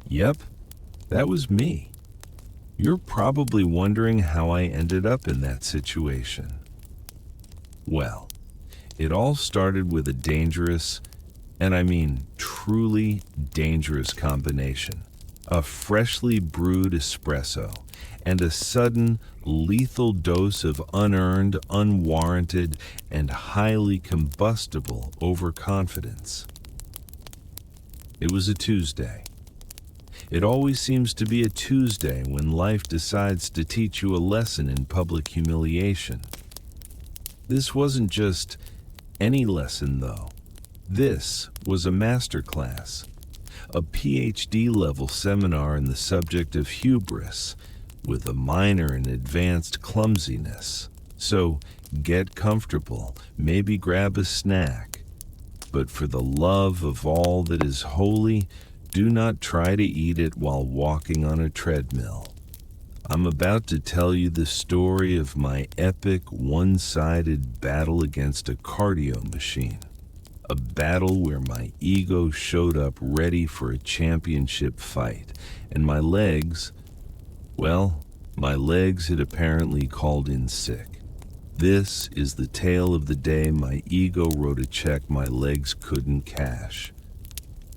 Yep, that was me. You're probably wondering how I ended up in that situation. Well, it all started with a dangerous, and I mean truly dangerous combination. A freshly brewed espresso and a sudden, lethal dose of unearned, unwarranted, and highly combustible overconfidence. It was a Tuesday. It always seems to be a Tuesday when life decides to teach you a lesson in public humiliation. This wasn't just any lesson, though. This was a masterclass, a PhD-level seminar in the subject of hubris, with a minor in advanced clumsiness. So get comfortable, maybe grab a snack. But for the love of all that is holy, do not try to eat it while walking on a treadmill. I'm about to tell you the story of my epic one-sided battle against a cardio machine. A battle where my ego showed up ready for a championship fight, and my legs had apparently called in sick. This is the tale of the day my ego wrote a check my legs couldn't cash.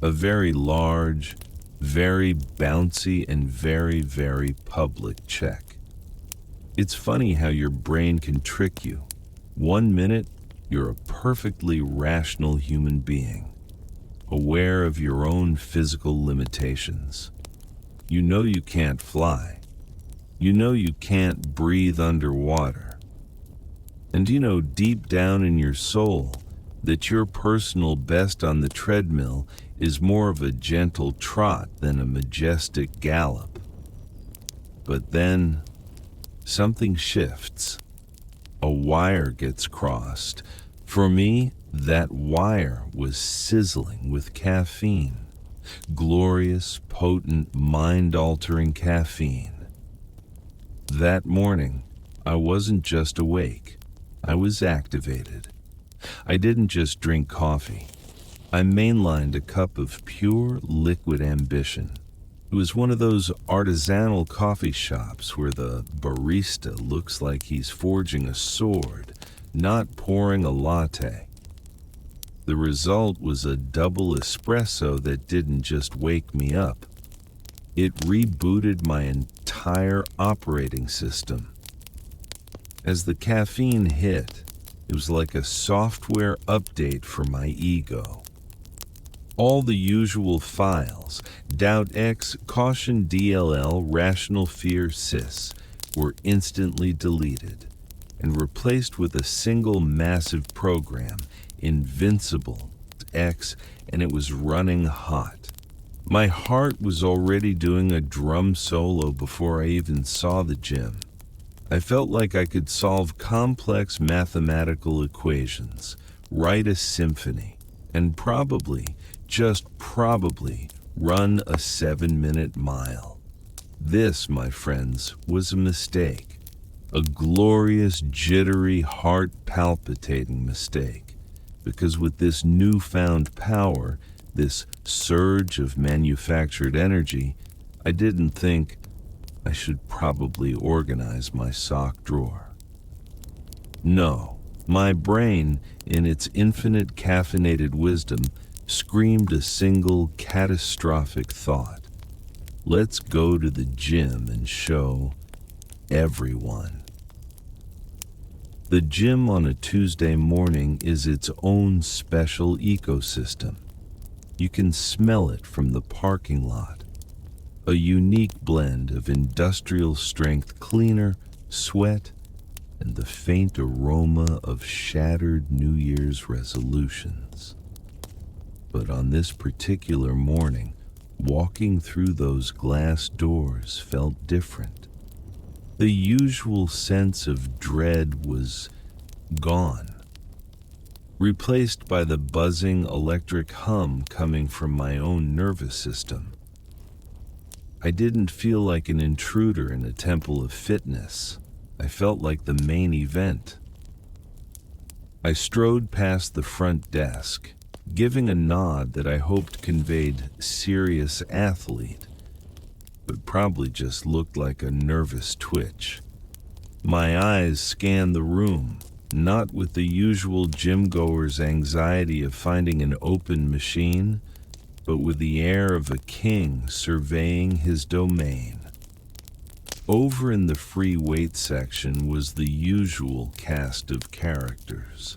A very large, very bouncy, and very, very public check. It's funny how your brain can trick you. 1 minute, you're a perfectly rational human being, aware of your own physical limitations. You know you can't fly. You know you can't breathe underwater. And you know deep down in your soul that your personal best on the treadmill is more of a gentle trot than a majestic gallop. But then, something shifts. A wire gets crossed. For me, that wire was sizzling with caffeine. Glorious, potent, mind-altering caffeine. That morning, I wasn't just awake. I was activated. I didn't just drink coffee. I mainlined a cup of pure liquid ambition. It was one of those artisanal coffee shops where the barista looks like he's forging a sword, not pouring a latte. The result was a double espresso that didn't just wake me up. It rebooted my entire operating system. As the caffeine hit, it was like a software update for my ego. All the usual files, doubt X, caution DLL, rational fear cis, were instantly deleted and replaced with a single massive program, Invincible X, and it was running hot. My heart was already doing a drum solo before I even saw the gym. I felt like I could solve complex mathematical equations, write a symphony, and probably, just probably, run a 7-minute mile. This, my friends, was a mistake. A glorious, jittery, heart-palpitating mistake. Because with this newfound power, this surge of manufactured energy, I didn't think I should probably organize my sock drawer. No, my brain, in its infinite caffeinated wisdom, screamed a single catastrophic thought. Let's go to the gym and show everyone. The gym on a Tuesday morning is its own special ecosystem. You can smell it from the parking lot. A unique blend of industrial strength cleaner, sweat, and the faint aroma of shattered New Year's resolutions. But on this particular morning, walking through those glass doors felt different. The usual sense of dread was gone, replaced by the buzzing electric hum coming from my own nervous system. I didn't feel like an intruder in a temple of fitness. I felt like the main event. I strode past the front desk, giving a nod that I hoped conveyed serious athlete, but probably just looked like a nervous twitch. My eyes scanned the room, not with the usual gym-goer's anxiety of finding an open machine, but with the air of a king surveying his domain. Over in the free weight section was the usual cast of characters.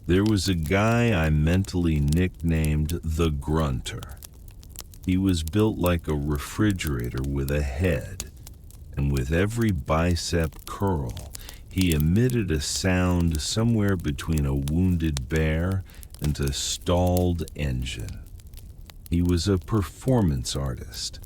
There was a guy I mentally nicknamed the Grunter. He was built like a refrigerator with a head, and with every bicep curl, he emitted a sound somewhere between a wounded bear and a stalled engine. He was a performance artist,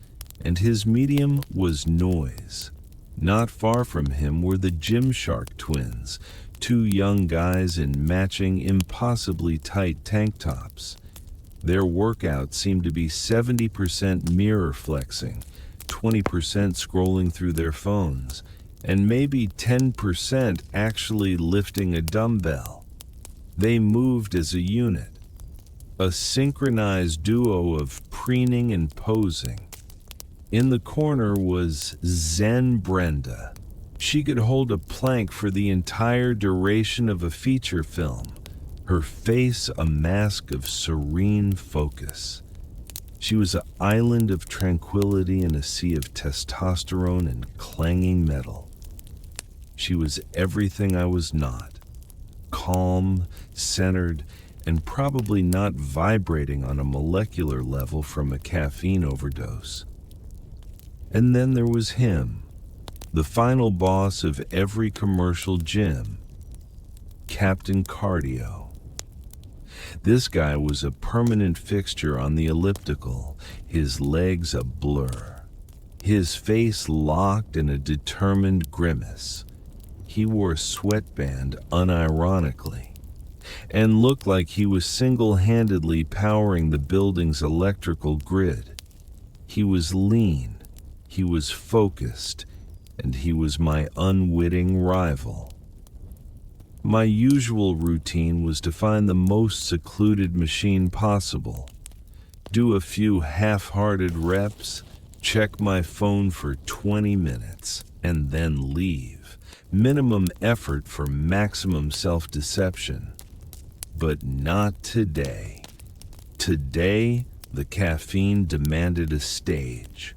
and his medium was noise. Not far from him were the Gymshark Twins, two young guys in matching, impossibly tight tank tops. Their workout seemed to be 70% mirror flexing, 20% scrolling through their phones, and maybe 10% actually lifting a dumbbell. They moved as a unit, a synchronized duo of preening and posing. In the corner was Zen Brenda. She could hold a plank for the entire duration of a feature film, her face a mask of serene focus. She was an island of tranquility in a sea of testosterone and clanging metal. She was everything I was not. Calm, centered, and probably not vibrating on a molecular level from a caffeine overdose. And then there was him, the final boss of every commercial gym, Captain Cardio. This guy was a permanent fixture on the elliptical, his legs a blur, his face locked in a determined grimace. He wore a sweatband unironically, and looked like he was single-handedly powering the building's electrical grid. He was lean, he was focused, and he was my unwitting rival. My usual routine was to find the most secluded machine possible, do a few half-hearted reps, check my phone for 20 minutes, and then leave. Minimum effort for maximum self-deception. But not today. Today, the caffeine demanded a stage.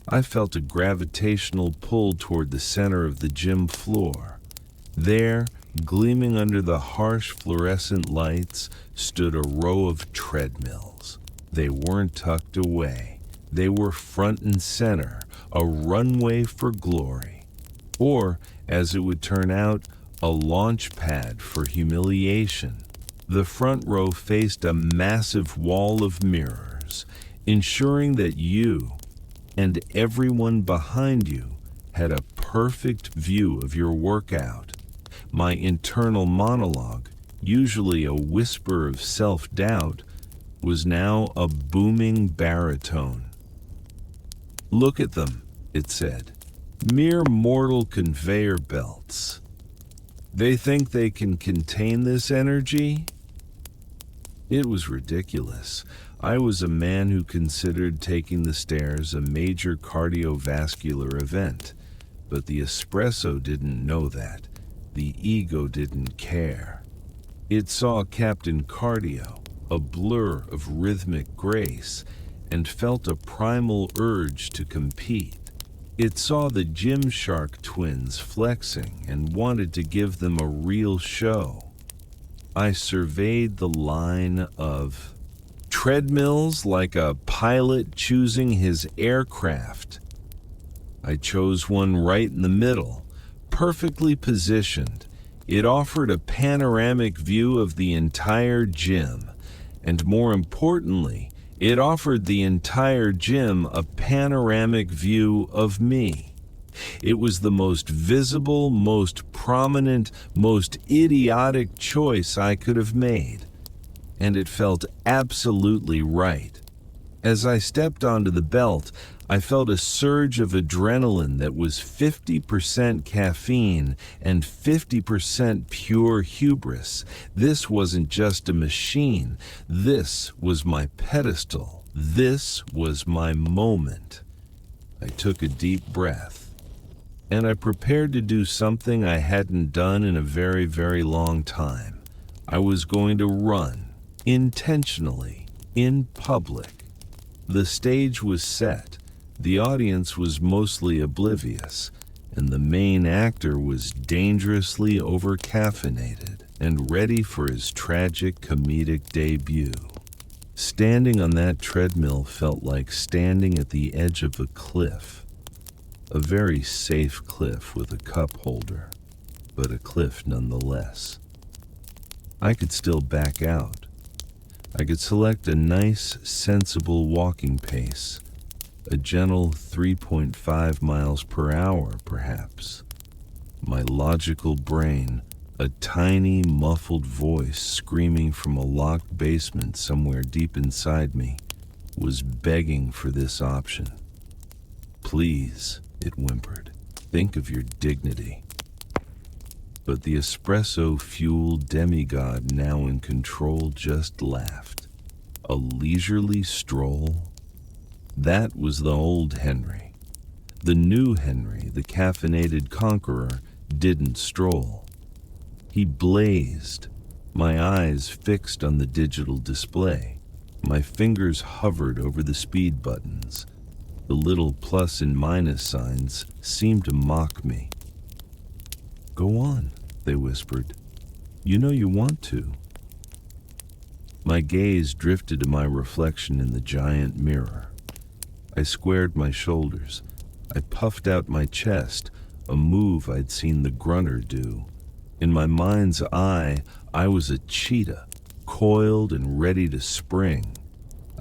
I felt a gravitational pull toward the center of the gym floor. There, gleaming under the harsh fluorescent lights, stood a row of treadmills. They weren't tucked away. They were front and center, a runway for glory. Or, as it would turn out, a launch pad for humiliation. The front row faced a massive wall of mirrors, ensuring that you and everyone behind you had a perfect view of your workout. My internal monologue, usually a whisper of self-doubt, was now a booming baritone. "Look at them," it said. "Mere mortal conveyor belts. They think they can contain this energy?" It was ridiculous. I was a man who considered taking the stairs a major cardiovascular event, but the espresso didn't know that. The ego didn't care. It saw Captain Cardio, a blur of rhythmic grace, and felt a primal urge to compete. It saw the Gymshark Twins flexing and wanted to give them a real show. I surveyed the line of treadmills like a pilot choosing his aircraft. I chose one right in the middle, perfectly positioned. It offered a panoramic view of the entire gym, and more importantly, it offered the entire gym a panoramic view of me. It was the most visible, most prominent, most idiotic choice I could have made, and it felt absolutely right. As I stepped onto the belt, I felt a surge of adrenaline that was 50% caffeine and 50% pure hubris. This wasn't just a machine. This was my pedestal. This was my moment. I took a deep breath, and I prepared to do something I hadn't done in a very, very long time. I was going to run, intentionally, in public. The stage was set, the audience was mostly oblivious, and the main actor was dangerously over-caffeinated and ready for his tragic comedic debut. Standing on that treadmill felt like standing at the edge of a cliff. A very safe cliff with a cup holder, but a cliff nonetheless. I could still back out. I could select a nice, sensible walking pace, a gentle 3.5 miles per hour, perhaps. My logical brain, a tiny, muffled voice screaming from a locked basement somewhere deep inside me, was begging for this option. "Please," it whimpered, "think of your dignity." But the espresso-fueled demigod now in control just laughed. A leisurely stroll? That was the old Henry. The new Henry, the caffeinated conqueror, didn't stroll. He blazed, my eyes fixed on the digital display. My fingers hovered over the speed buttons. The little plus and minus signs seemed to mock me. "Go on," they whispered. "You know you want to." My gaze drifted to my reflection in the giant mirror. I squared my shoulders. I puffed out my chest, a move I'd seen the grunter do. In my mind's eye, I was a cheetah, coiled and ready to spring.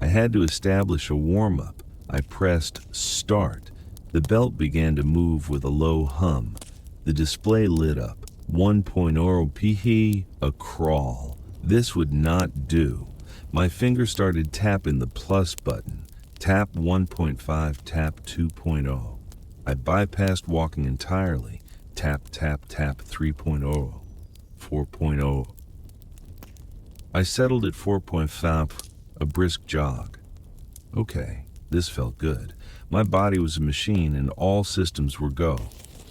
I had to establish a warm-up. I pressed start. The belt began to move with a low hum. The display lit up. 1.0 ph, a crawl. This would not do. My finger started tapping the plus button. Tap 1.5, tap 2.0. I bypassed walking entirely. Tap, tap, tap 3.0, 4.0. I settled at 4.5, a brisk jog. Okay, this felt good. My body was a machine and all systems were go.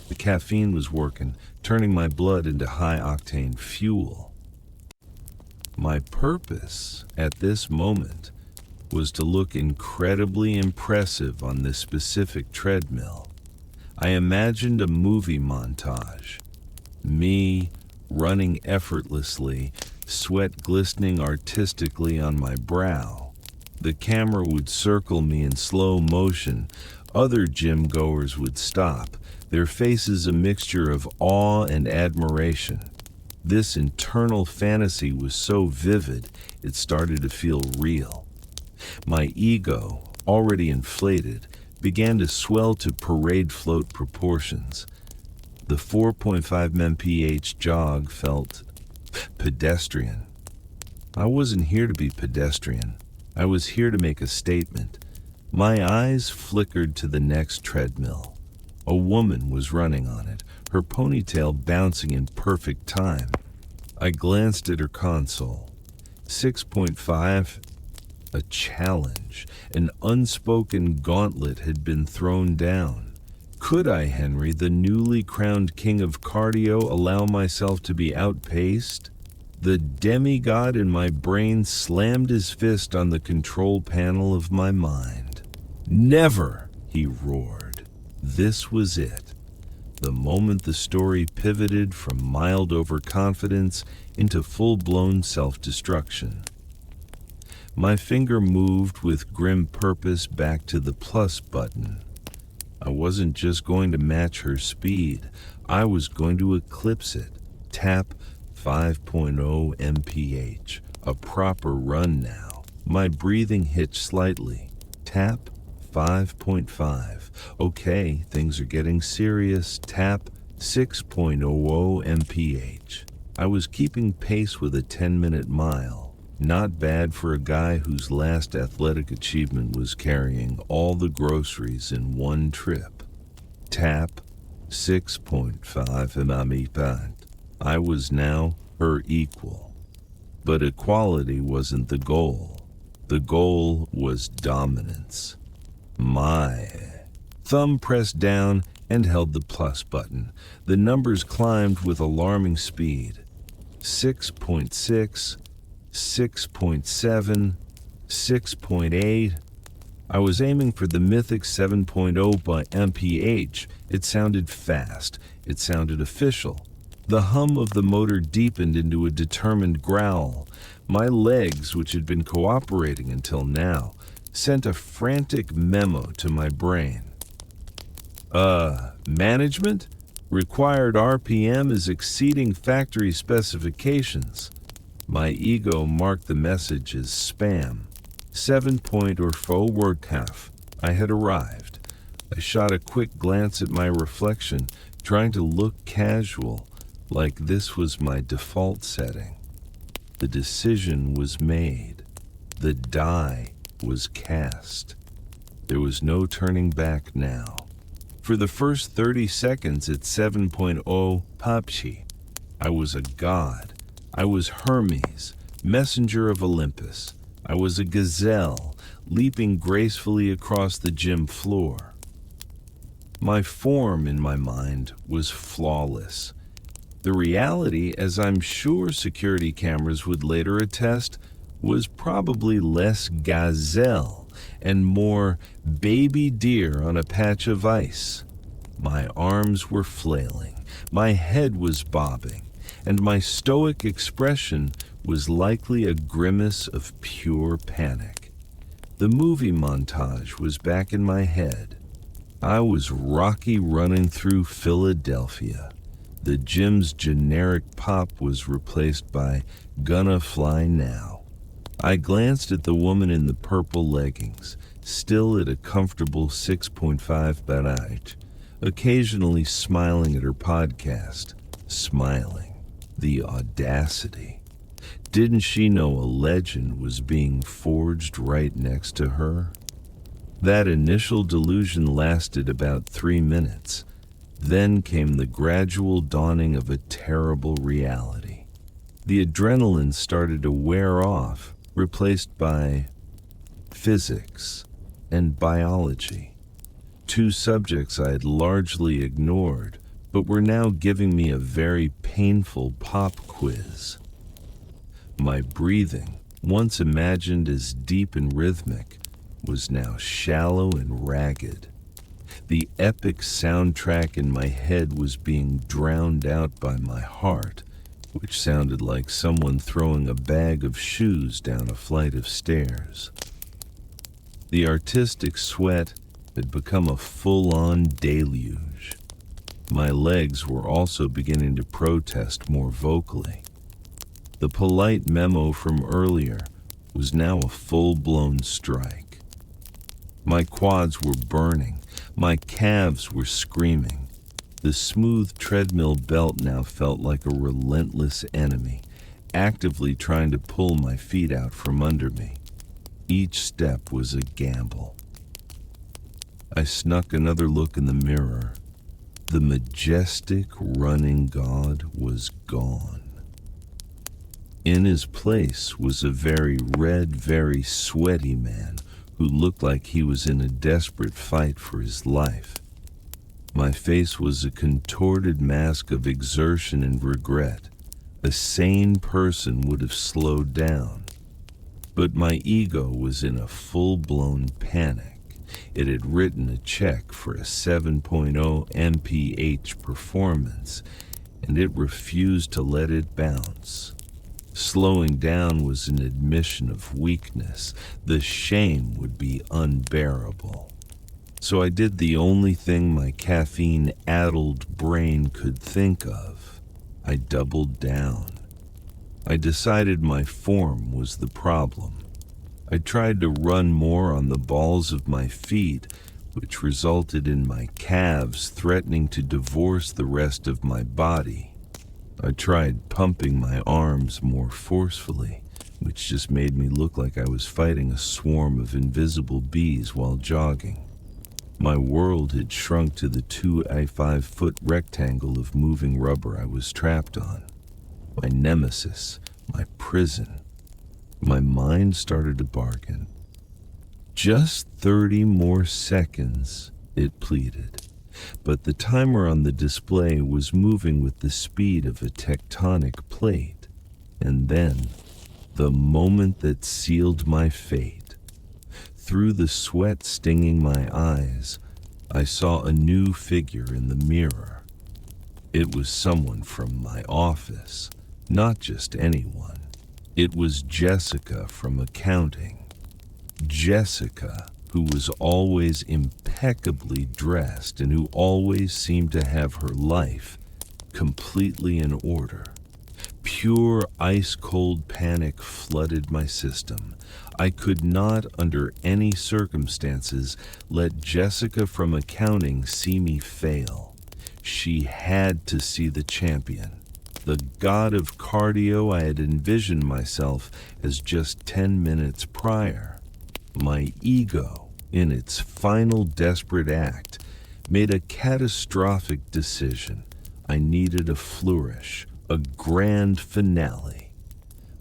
The caffeine was working, turning my blood into high-octane fuel. My purpose at this moment was to look incredibly impressive on this specific treadmill. I imagined a movie montage. Me running effortlessly, sweat glistening artistically on my brow. The camera would circle me in slow motion. Other gym goers would stop, their faces a mixture of awe and admiration. This internal fantasy was so vivid, it started to feel real. My ego, already inflated, began to swell to parade float proportions. The 4.5 mph jog felt pedestrian. I wasn't here to be pedestrian. I was here to make a statement. My eyes flickered to the next treadmill. A woman was running on it, her ponytail bouncing in perfect time. I glanced at her console. 6.5, a challenge, an unspoken gauntlet had been thrown down. Could I, Henry, the newly crowned king of cardio, allow myself to be outpaced? The demigod in my brain slammed his fist on the control panel of my mind. "Never!" he roared. This was it. The moment the story pivoted from mild overconfidence into full-blown self-destruction. My finger moved with grim purpose back to the plus button. I wasn't just going to match her speed, I was going to eclipse it. Tap 5.0 mph, a proper run now. My breathing hitched slightly. Tap 5.5. Okay, things are getting serious. Tap 6.00 mph. I was keeping pace with a 10-minute mile. Not bad for a guy whose last athletic achievement was carrying all the groceries in one trip. Tap 6.5 mph. I was now her equal. But equality wasn't the goal. The goal was dominance. My Thumb pressed down and held the plus button. The numbers climbed with alarming speed. 6.6, 6.7, 6.8. I was aiming for the mythic 7.0 by mph. It sounded fast. It sounded official. The hum of the motor deepened into a determined growl. My legs, which had been cooperating until now, sent a frantic memo to my brain. Management? Required RPM is exceeding factory specifications. My ego marked the message as spam. 7 or 4 word calf. I had arrived. I shot a quick glance at my reflection, trying to look casual, like this was my default setting. The decision was made. The die was cast. There was no turning back now. For the first 30 seconds at 7.0 Papshi, I was a god. I was Hermes, messenger of Olympus. I was a gazelle, leaping gracefully across the gym floor. My form, in my mind, was flawless. The reality, as I'm sure security cameras would later attest, was probably less gazelle and more baby deer on a patch of ice. My arms were flailing, my head was bobbing, and my stoic expression was likely a grimace of pure panic. The movie montage was back in my head. I was Rocky running through Philadelphia. The gym's generic pop was replaced by Gonna Fly Now. I glanced at the woman in the purple leggings, still at a comfortable 6.5 barrage, occasionally smiling at her podcast. Smiling. The audacity. Didn't she know a legend was being forged right next to her? That initial delusion lasted about 3 minutes. Then came the gradual dawning of a terrible reality. The adrenaline started to wear off, replaced by physics and biology. 2 subjects I had largely ignored, but were now giving me a very painful pop quiz. My breathing, once imagined as deep and rhythmic, was now shallow and ragged. The epic soundtrack in my head was being drowned out by my heart, which sounded like someone throwing a bag of shoes down a flight of stairs. The artistic sweat had become a full-on deluge. My legs were also beginning to protest more vocally. The polite memo from earlier was now a full-blown strike. My quads were burning. My calves were screaming. The smooth treadmill belt now felt like a relentless enemy, actively trying to pull my feet out from under me. Each step was a gamble. I snuck another look in the mirror. The majestic running god was gone. In his place was a very red, very sweaty man who looked like he was in a desperate fight for his life. My face was a contorted mask of exertion and regret. A sane person would have slowed down. But my ego was in a full-blown panic. It had written a check for a 7.0 mph performance, and it refused to let it bounce. Slowing down was an admission of weakness. The shame would be unbearable. So I did the only thing my caffeine-addled brain could think of. I doubled down. I decided my form was the problem. I tried to run more on the balls of my feet, which resulted in my calves threatening to divorce the rest of my body. I tried pumping my arms more forcefully, which just made me look like I was fighting a swarm of invisible bees while jogging. My world had shrunk to the 5-foot rectangle of moving rubber I was trapped on. My nemesis, my prison. My mind started to bargain. Just 30 more seconds, it pleaded. But the timer on the display was moving with the speed of a tectonic plate. And then, the moment that sealed my fate. Through the sweat stinging my eyes, I saw a new figure in the mirror. It was someone from my office, not just anyone. It was Jessica from accounting. Jessica, who was always impeccably dressed and who always seemed to have her life completely in order. Pure ice-cold panic flooded my system. I could not, under any circumstances, let Jessica from accounting see me fail. She had to see the champion, the god of cardio I had envisioned myself as just 10 minutes prior. My ego, in its final desperate act, made a catastrophic decision. I needed a flourish, a grand finale.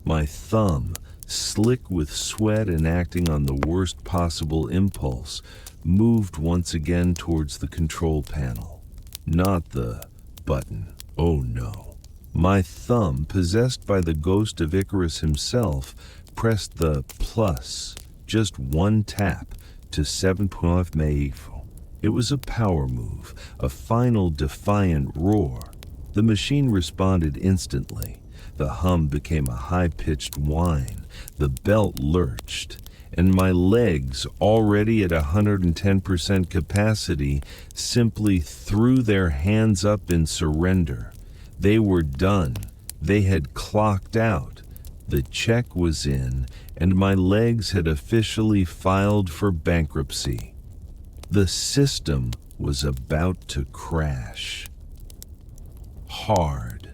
My thumb, slick with sweat and acting on the worst possible impulse, moved once again towards the control panel. Not the button, oh no. My thumb, possessed by the ghost of Icarus himself, pressed the plus, just one tap, to 7.5 Maifo. It was a power move, a final defiant roar. The machine responded instantly. The hum became a high-pitched whine. The belt lurched, and my legs, already at 110% capacity, simply threw their hands up in surrender. They were done. They had clocked out. The check was in, and my legs had officially filed for bankruptcy. The system was about to crash. Hard.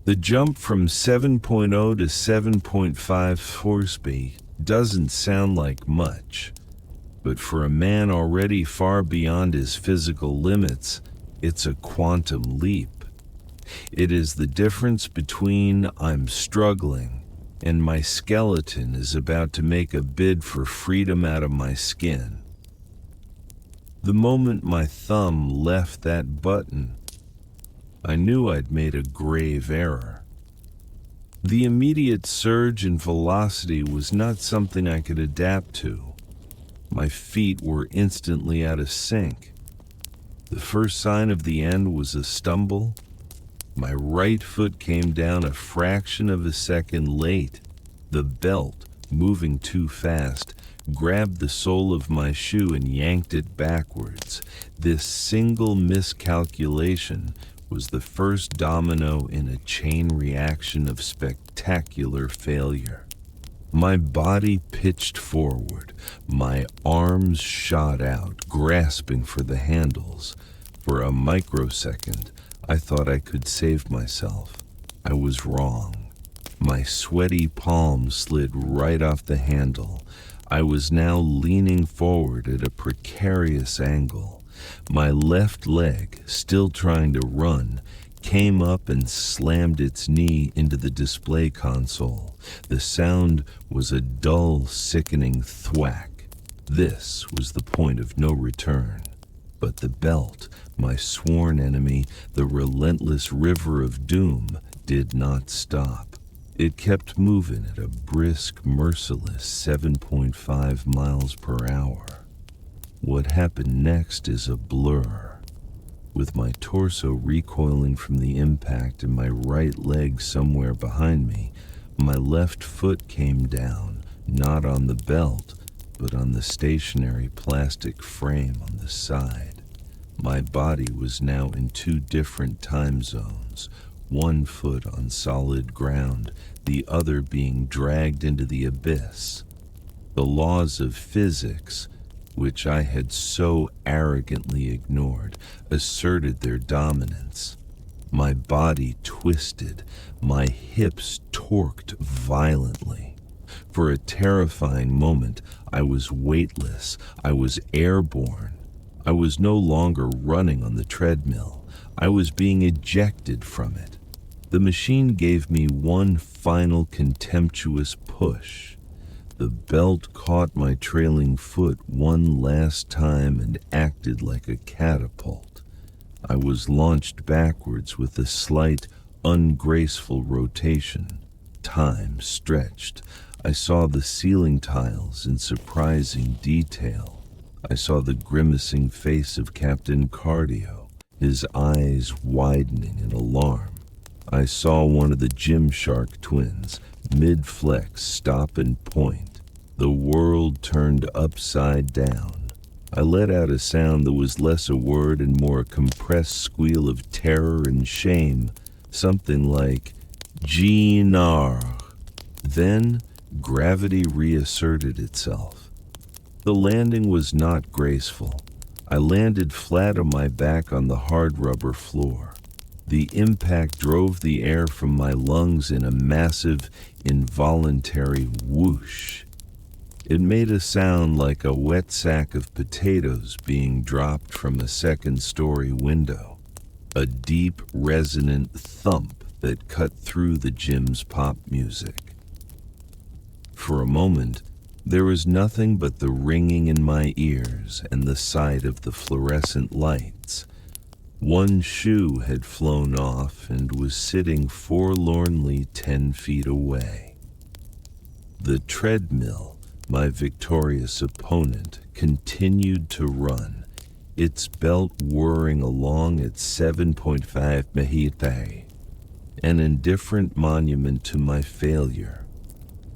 The jump from 7.0 to 7.5 force speed doesn't sound like much, but for a man already far beyond his physical limits, it's a quantum leap. It is the difference between I'm struggling and my skeleton is about to make a bid for freedom out of my skin. The moment my thumb left that button, I knew I'd made a grave error. The immediate surge in velocity was not something I could adapt to. My feet were instantly out of sync. The first sign of the end was a stumble. My right foot came down a fraction of a second late. The belt, moving too fast, grabbed the sole of my shoe and yanked it backwards. This single miscalculation was the first domino in a chain reaction of spectacular failure. My body pitched forward. My arms shot out, grasping for the handles. For a microsecond, I thought I could save myself. I was wrong. My sweaty palm slid right off the handle. I was now leaning forward at a precarious angle. My left leg, still trying to run, came up and slammed its knee into the display console. The sound was a dull, sickening thwack. This was the point of no return. But the belt, my sworn enemy, the relentless river of doom, did not stop. It kept moving at a brisk, merciless 7.5 miles per hour. What happened next is a blur. With my torso recoiling from the impact and my right leg somewhere behind me, my left foot came down, not on the belt, but on the stationary plastic frame on the side. My body was now in two different time zones, one foot on solid ground, the other being dragged into the abyss. The laws of physics, which I had so arrogantly ignored, asserted their dominance. My body twisted, my hips torqued violently. For a terrifying moment, I was weightless, I was airborne. I was no longer running on the treadmill, I was being ejected from it. The machine gave me one final contemptuous push. The belt caught my trailing foot one last time and acted like a catapult. I was launched backwards with a slight, ungraceful rotation. Time stretched. I saw the ceiling tiles in surprising detail. I saw the grimacing face of Captain Cardio, his eyes widening in alarm. I saw one of the Gymshark Twins, mid-flex, stop and point. The world turned upside down. I let out a sound that was less a word and more a compressed squeal of terror and shame, something like Gymshark. Then gravity reasserted itself. The landing was not graceful. I landed flat on my back on the hard rubber floor. The impact drove the air from my lungs in a massive, involuntary whoosh. It made a sound like a wet sack of potatoes being dropped from a second-story window. A deep, resonant thump that cut through the gym's pop music. For a moment, there was nothing but the ringing in my ears and the sight of the fluorescent lights. One shoe had flown off and was sitting forlornly 10 feet away. The treadmill, my victorious opponent, continued to run, its belt whirring along at 7.5 mph, an indifferent monument to my failure.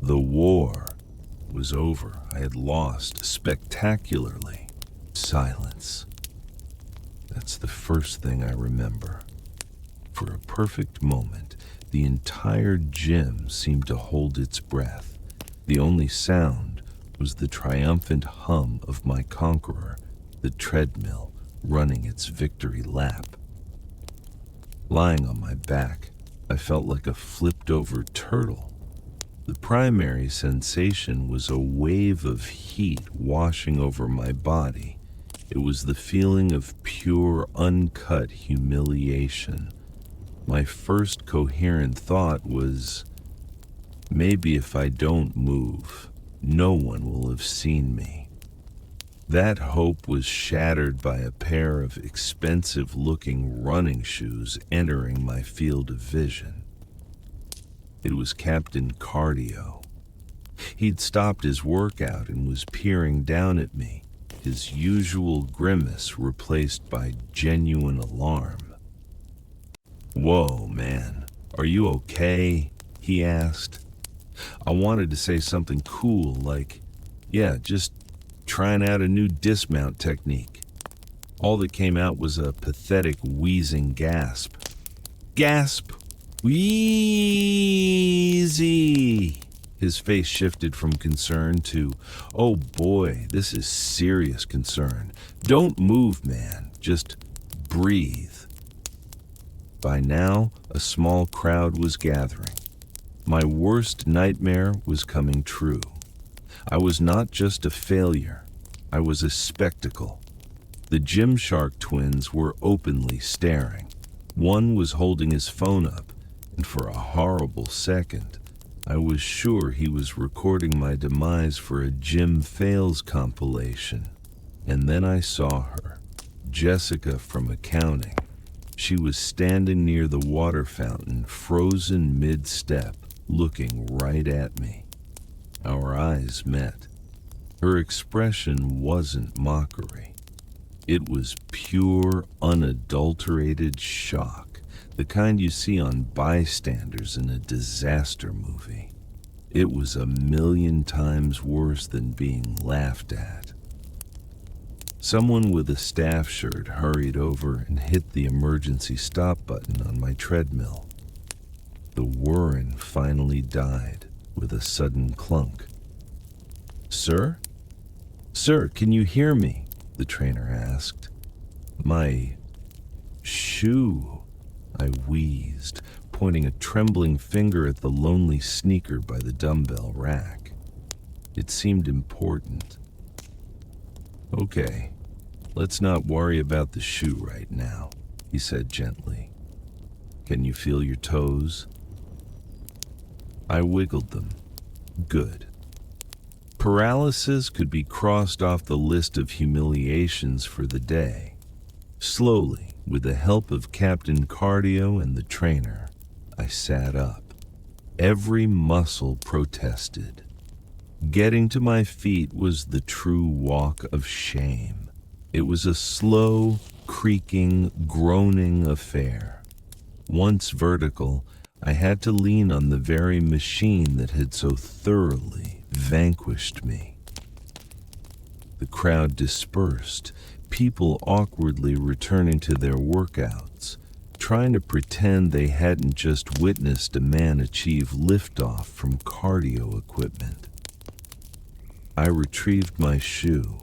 The war was over. I had lost spectacularly. Silence. That's the first thing I remember. For a perfect moment, the entire gym seemed to hold its breath. The only sound was the triumphant hum of my conqueror, the treadmill, running its victory lap. Lying on my back, I felt like a flipped-over turtle. The primary sensation was a wave of heat washing over my body. It was the feeling of pure, uncut humiliation. My first coherent thought was, maybe if I don't move, no one will have seen me. That hope was shattered by a pair of expensive-looking running shoes entering my field of vision. It was Captain Cardio. He'd stopped his workout and was peering down at me, his usual grimace replaced by genuine alarm. "Whoa, man, are you okay?" he asked. I wanted to say something cool like, "Yeah, just trying out a new dismount technique." All that came out was a pathetic wheezing gasp. Gasp! Wheezy! His face shifted from concern to, "Oh boy, this is serious concern. Don't move, man. Just breathe." By now, a small crowd was gathering. My worst nightmare was coming true. I was not just a failure. I was a spectacle. The Gymshark Twins were openly staring. One was holding his phone up, and for a horrible second, I was sure he was recording my demise for a Gym Fails compilation. And then I saw her, Jessica from accounting. She was standing near the water fountain, frozen mid-step, looking right at me. Our eyes met. Her expression wasn't mockery. It was pure, unadulterated shock. The kind you see on bystanders in a disaster movie. It was 1,000,000 times worse than being laughed at. Someone with a staff shirt hurried over and hit the emergency stop button on my treadmill. The whirring finally died with a sudden clunk. "Sir? Sir, can you hear me?" the trainer asked. "My shoe," I wheezed, pointing a trembling finger at the lonely sneaker by the dumbbell rack. It seemed important. "Okay, let's not worry about the shoe right now," he said gently. "Can you feel your toes?" I wiggled them. Good. Paralysis could be crossed off the list of humiliations for the day. Slowly, with the help of Captain Cardio and the trainer, I sat up. Every muscle protested. Getting to my feet was the true walk of shame. It was a slow, creaking, groaning affair. Once vertical, I had to lean on the very machine that had so thoroughly vanquished me. The crowd dispersed, people awkwardly returning to their workouts, trying to pretend they hadn't just witnessed a man achieve liftoff from cardio equipment. I retrieved my shoe.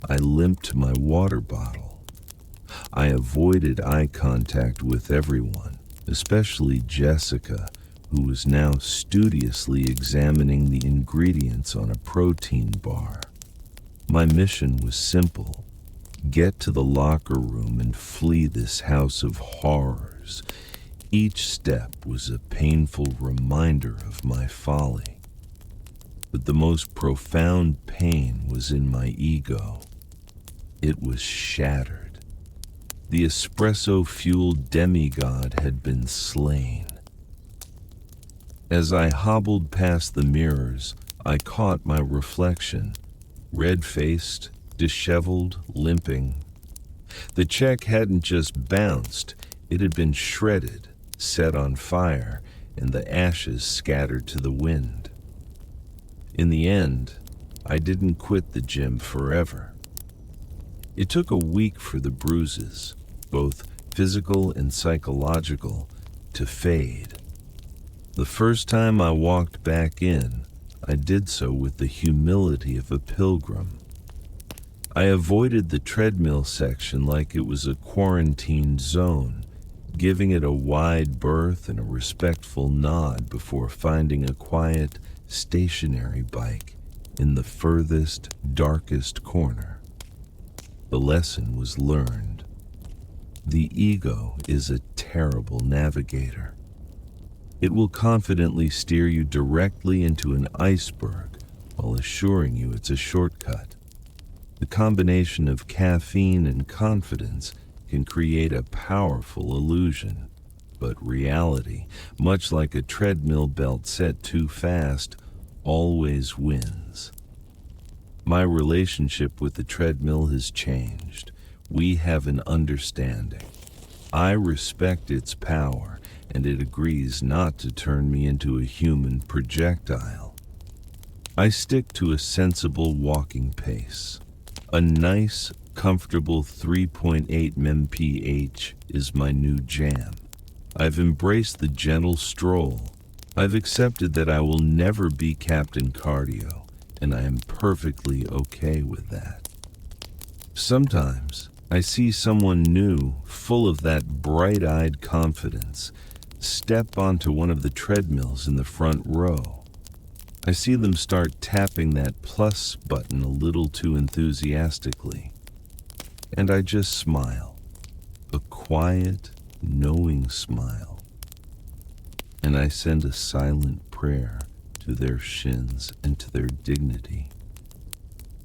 I limped to my water bottle. I avoided eye contact with everyone, especially Jessica, who was now studiously examining the ingredients on a protein bar. My mission was simple: get to the locker room and flee this house of horrors. Each step was a painful reminder of my folly. But the most profound pain was in my ego. It was shattered. The espresso-fueled demigod had been slain. As I hobbled past the mirrors, I caught my reflection, red-faced, disheveled, limping. The check hadn't just bounced, it had been shredded, set on fire, and the ashes scattered to the wind. In the end, I didn't quit the gym forever. It took a week for the bruises, both physical and psychological, to fade. The first time I walked back in, I did so with the humility of a pilgrim. I avoided the treadmill section like it was a quarantined zone, giving it a wide berth and a respectful nod before finding a quiet, stationary bike in the furthest, darkest corner. The lesson was learned. The ego is a terrible navigator. It will confidently steer you directly into an iceberg while assuring you it's a shortcut. The combination of caffeine and confidence can create a powerful illusion, but reality, much like a treadmill belt set too fast, always wins. My relationship with the treadmill has changed. We have an understanding. I respect its power, and it agrees not to turn me into a human projectile. I stick to a sensible walking pace. A nice, comfortable 3.8 mph is my new jam. I've embraced the gentle stroll. I've accepted that I will never be Captain Cardio, and I am perfectly okay with that. Sometimes I see someone new, full of that bright-eyed confidence, step onto one of the treadmills in the front row. I see them start tapping that plus button a little too enthusiastically, and I just smile, a quiet, knowing smile. And I send a silent prayer to their shins and to their dignity,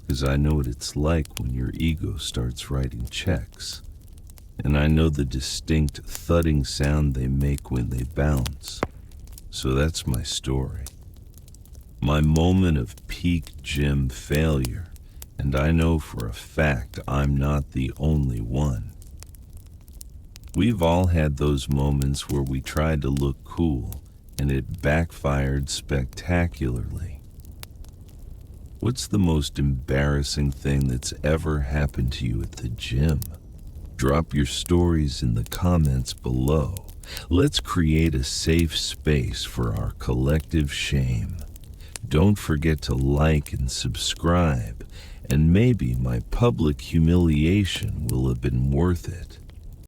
because I know what it's like when your ego starts writing checks, and I know the distinct thudding sound they make when they bounce. So that's my story. My moment of peak gym failure, and I know for a fact I'm not the only one. We've all had those moments where we tried to look cool, and it backfired spectacularly. What's the most embarrassing thing that's ever happened to you at the gym? Drop your stories in the comments below. Let's create a safe space for our collective shame. Don't forget to like and subscribe, and maybe my public humiliation will have been worth it.